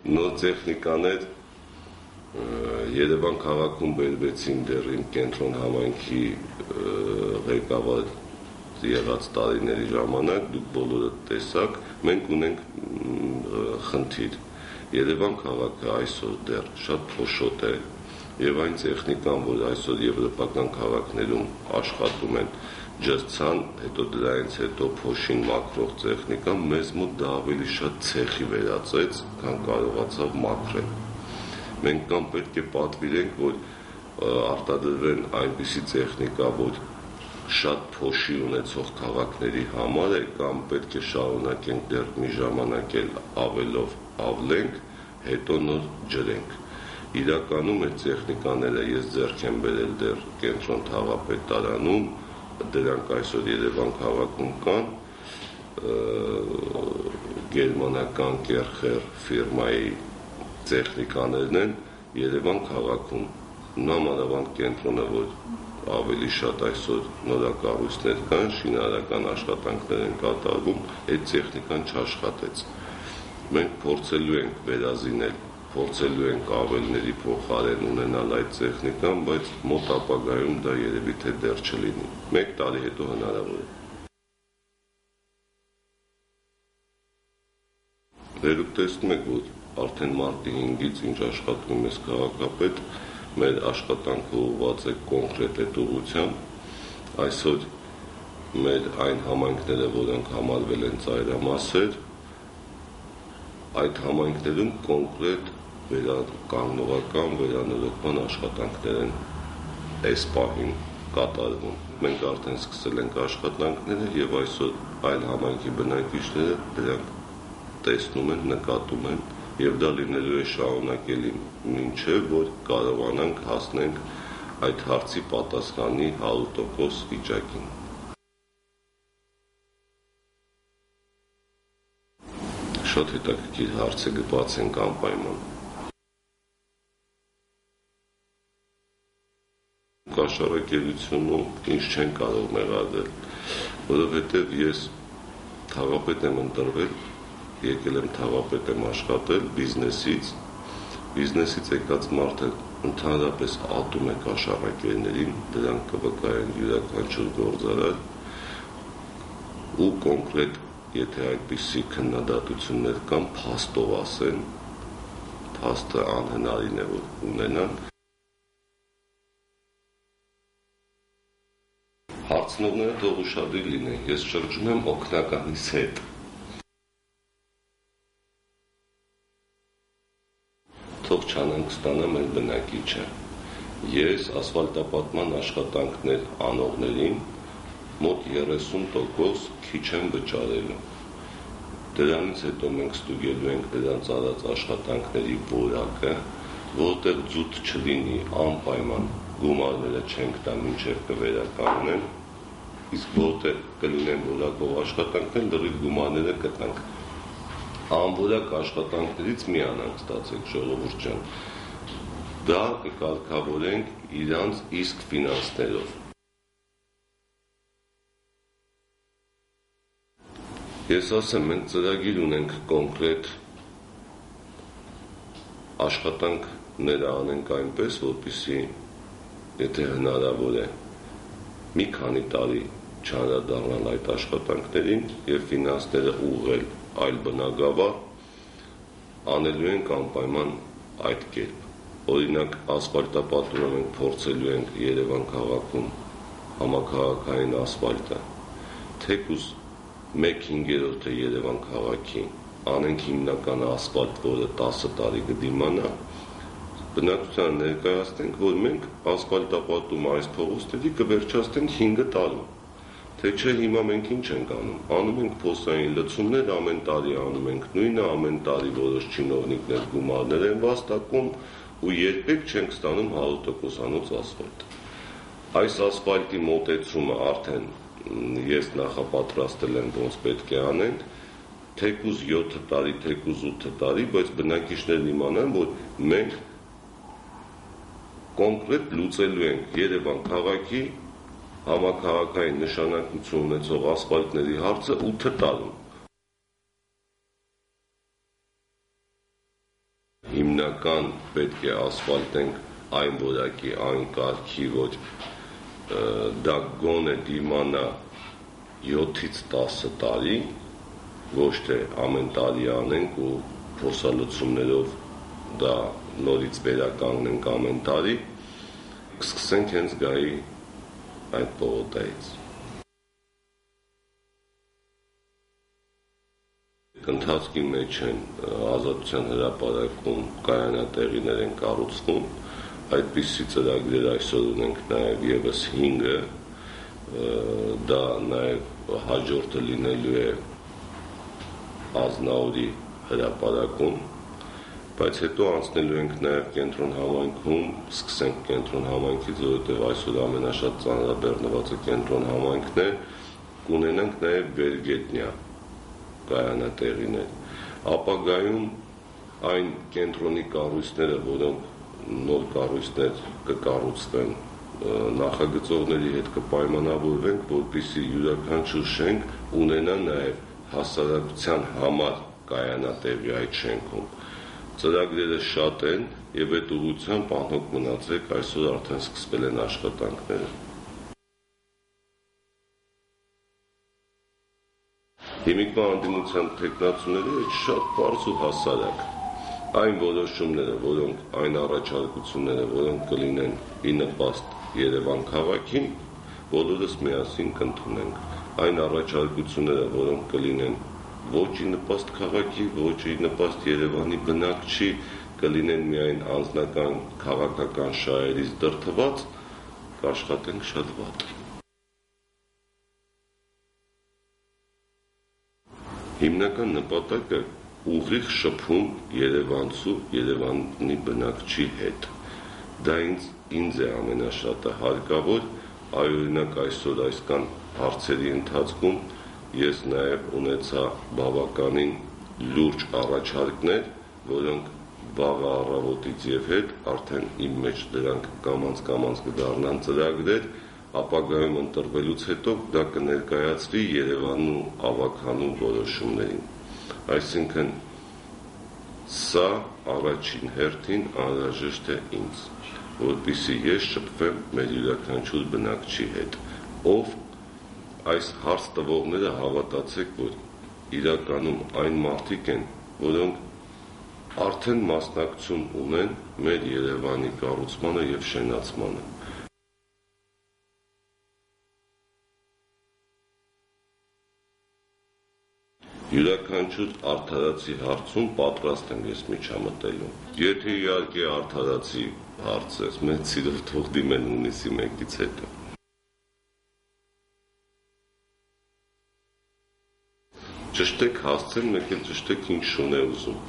նոր տեխնիկաներ Երևան քաղաքում բերվեցին դեռ իմ կենտրոն համայնքի ղեկավար եղած տարիների ժամանակ, դուք բոլորը տեսաք, մենք ունենք խնդիր։ Երևան քաղաքը այսօր դեռ շատ փոշոտ է եւ այն տեխնիկան, որ այսօր եվրոպական քաղաքներում աշխատում են, ջրցան, հետո դրանից հետո փոշին մաքրող տեխնիկան, մեզ մոտ դա ավելի շատ ցեխի վերածեց, քան կարողացավ մաքրել։ Մենք կամ պետք է պատվիրենք, որ արտադրվեն այնպիսի տեխնիկա, որ շատ փոշի ունեցող քաղաքների համար է, կամ պետք է շարունակենք դեռ մի ժամանակ էլ ավելով ավլենք, հետո նոր ջրենք։ Իրականում այդ տեխնիկաները ես ձեռք եմ բերել դեռ կենտրոն թաղապետարանում, դրանք այսօր Երևան քաղաքում կան, գերմանական Կերխեր ֆիրմայի տեխնիկաներն են Երևան քաղաքում, նամանավանդ կենտրոնը, որ ավելի շատ այսօր նորակառույցներ կան, շինարարական աշխատանքներ են կատարվում, այդ տեխնիկան չաշխատեց։ Մենք փորձելու ենք վերազինել, փորձելու ենք ավելների փոխարեն ունենալ այդ տեխնիկան, բայց մոտ ապագայում դա երևի թե դեռ չլինի։ 1 տարի հետո հնարավոր է։ Վերուք տեսնում եք, որ արդեն մարտի 5-ից ինչ աշխատում ես քաղաքապետ, մեր աշխատանքը ուղղված է կոնկրետ այդ ուղղությամբ։ Այսօր մեր այն համայնքները, որոնք համարվել են ծայրամասեր, այդ համայնքներում կոնկրետ վերականգնողական, վերանորոգման աշխատանքներ են այս պահին կատարվում։ Մենք արդեն սկսել ենք աշխատանքները եւ այսօր այլ համայնքի բնակիչները դրանք տեսնում են, նկատում են եւ դա լինելու է շարունակելի մինչեւ որ կարողանանք հասնենք այդ հարցի պատասխանի 100% վիճակին։ Շատ հետաքրքիր հարց է, կբացենք անպայման։ Կաշառակերությունում ինչ չեն կարող մեղադրել, որովհետեւ ես թաղապետ եմ ընտրվել, եկել եմ թաղապետ եմ աշխատել բիզնեսից եկած մարդը ընդհանրապես ատում է կաշառակերներին, դրանք կվկայեն յուրաքանչյուր գործարար ու կոնկրետ, եթե այդպիսի քննադատություններ կան, փաստով ասեն, փաստը անհնարին է որ ունենան։ Հարցնողները թող ուշադիր լինեն, ես շրջում եմ օգնականիս հետ։ Թող չանհանգստանա մեր բնակիչը։ Ես ասֆալտապատման աշխատանքներ անողներին մոտ 30% քիչ եմ վճարելու։ Դրանից հետո մենք ստուգելու ենք դրանց արած աշխատանքների որակը, որտեղ ձուտ չլինի, անպայման գումարները չենք տա մինչև կվերականգնեն, իսկ որտեղ կլինեն որակով աշխատանքներ, լրիվ գումարները կտանք։ Անորակ աշխատանքներից մի անհանգստացեք, ժողովուրդ ջան, դա կկարգավորենք իրանց իսկ ֆինանսներով։ Ես ասեմ, մենք ծրագիր ունենք կոնկրետ աշխատանքները անենք այնպես, որպեսզի, եթե հնարավոր է, մի քանի տարի չանդրադառնալ այդ աշխատանքներին եւ ֆինանսները ուղղել այլ բնագավառ, անելու ենք անպայման այդ կերպ։ Օրինակ ասֆալտապատումը մենք փորձելու ենք Երևան քաղաքում համաքաղաքային ասֆալտը, թեկուզ 1/5-ը Երևան քաղաքի անենք հիմնական ասֆալտ, որը 10 տարի կդիմանա, բնակչությանը ներկայացնենք, որ մենք ասֆալտապատում այս փողոցների կվերջացնենք 5 տարում։ Թե չէ հիմա մենք ինչ ենք անում ենք փոսային լցումներ, ամեն տարի անում ենք նույնը, ամեն տարի որոշ չինովնիկներ գումարներ են վաստակում ու երբեք չենք ստանում 100%-անոց ասֆալտ։ Այս ասֆալտի մոտեցումը արդեն ես նախապատրաստել եմ ոնց պետք է անենք, թեկուզ 7 տարի, թեկուզ 8 տարի, բայց բնակիչներն իմանան, որ մենք կոնկրետ լուծելու ենք Երևան քաղաքի համաքաղաքային նշանակություն ունեցող ասֆալտների հարցը 8 տարում։ հիմնական պետք է ասֆալտենք այն որակի, այն կարգի, որ դա գոնե դիմանա 7-ից 10 տարի, ոչ թե ամեն տարի անենք ու փորձալուծումներով դա նորից վերականգնենք ամեն տարի, սկսենք հենց գայի այդ պողոտայից։ Ընթացքի մեջ են Ազատության հրապարակում կայանատեղիներ են կառուցվում, այդպիսի ծրագրեր այսօր ունենք նաև եւս 5-ը, դա նաև հաջորդը լինելու է Ազնաուրի հրապարակում, բայց հետո անցնելու ենք նաև կենտրոն համայնքում, սկսենք կենտրոն համայնքից, որովհետև այսօր ամենաշատ ծանրաբեռնվածը կենտրոն համայնքն է, կունենանք նաև վերգետնյա կայանատեղիներ։ Ապագայում այն կենտրոնի կառույցները, որոնք նոր կառույցներ կկառուցվեն, նախագծողների հետ կպայմանավորվենք, որպեսզի յուրաքանչյուր շենք ունենա նաև հասարակության համար կայանատեղի այդ շենքում։ Ծրագրերը շատ են եւ այդ ուղղությամբ անհոգ մնացեք, այսօր արդեն սկսվել են աշխատանքները։ Հիմիկվա անդիմության տեխնացուները շատ բարձ ու հասարակ։ Այն որոշումները, որոնք այն առաջարկությունները, որոնք կլինեն ի նպաստ Երևան քաղաքին, բոլորս միասին կընդունենք։ Այն առաջարկությունները, որոնք կլինեն ոչ ի նպաստ քաղաքի, ոչ ի նպաստ Երևանի բնակչի, կլինեն միայն անձնական քաղաքական շահերից դրդված, կաշխատենք շատ վատ։ Հիմնական նպատակը ուղիղ շփում երևանցու, Երևանի բնակչի հետ։ Դա ինձ է ամենաշատը հարկավոր, օրինակ այսօր այսքան հարցերի ընթացքում ես նաև ունեցա բավականին լուրջ առաջարկներ, որոնք վաղ առավոտից եւ հետ արդեն իմ մեջ դրանք կամաց կդառնան ծրագրեր, ապագայում ընտրվելուց հետո դա կներկայացվի Երևանում ավագանու որոշումներին։ Այսինքն սա առաջին հերթին անհրաժեշտ է ինձ, որպեսզի ես շփվեմ մեր յուրաքանչյուր բնակչի հետ, ով այս հարց տվողները հավատացեք, որ իրականում այն մարդիկ են, որոնք արդեն մասնակցություն ունեն մեր Երևանի կառուցմանը եւ շենացմանը։ Յուրաքանչյուր արդարացի հարցում պատրաստ եմ ես միջամտելու։ Եթե իհարկե արդարացի հարց է, մեծ սիրով թող դիմեն հունիսի 1-ից հետո։ Ճշտեք հասցեն, մեկ էլ ճշտեք ինչ շուն է ուզում։